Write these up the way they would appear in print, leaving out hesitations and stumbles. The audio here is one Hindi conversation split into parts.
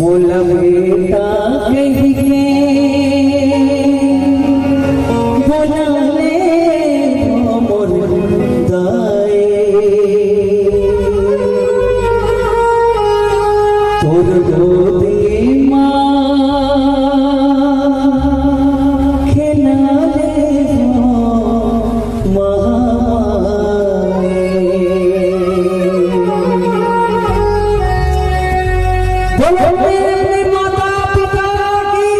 मोला बेटा कह के बोला ले मोर दाए तोर गोदी खेला ले माता पिता की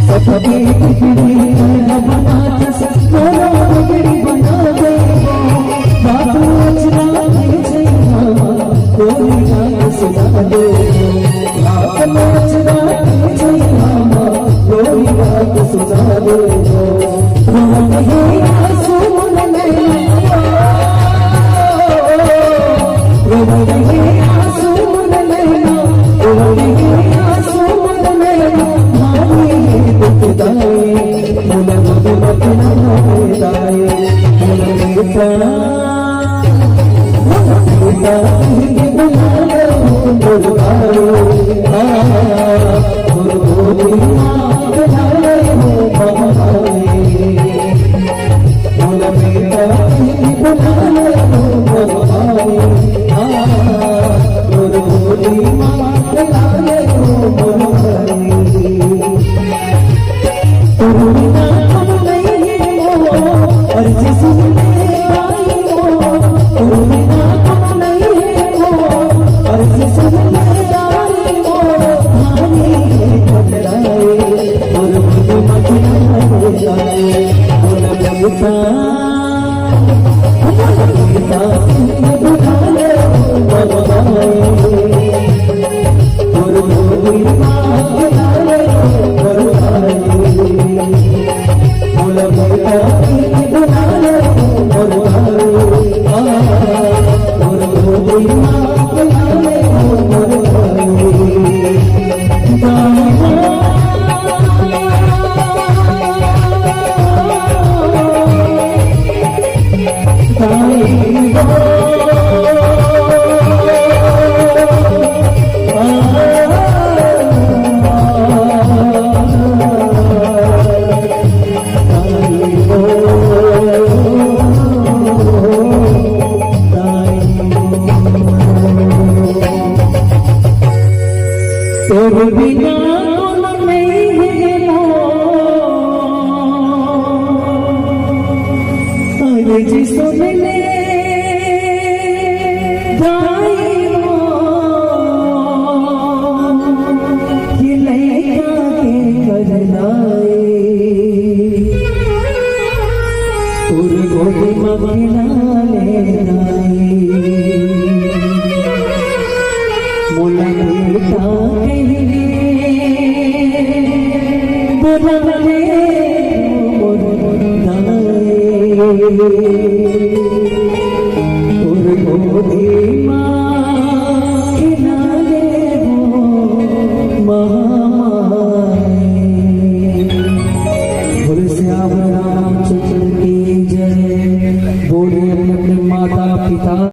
सबकी बिगड़ी बना के मोरा बिगड़ी बना दे बाबू अचरा नहीं चाहिए कोई गाना सुना दे बाबू अचरा नहीं चाहिए कोई गाना सुना दे रोने आंसू मन में रोने आंसू मन में रोने आंसू मन में मानी दुखदाई मुला मुला दाई मुला बेटा मुला बुला लो बुलाओ गुरु बुला लो बहाए मुला बेटा बुला लो बहाए गुरु बुला लो बहाए तुमना हम नहीं हो और जिस में आई हो तुमना हम नहीं हो और जिस में आई हो हानी टकराए और मुझे मखना हो जाए बोला बेटा बुला ले बबाए और मुझे बुला ले बबाए बोला बेटा बुला ले बबाए और मुझे बुला ले तेरे बिना मन नहीं है अरे जिसको मिले जाए ये लैया के करनाए और गोदी मगना लेनाए मोला बेटा बोला ले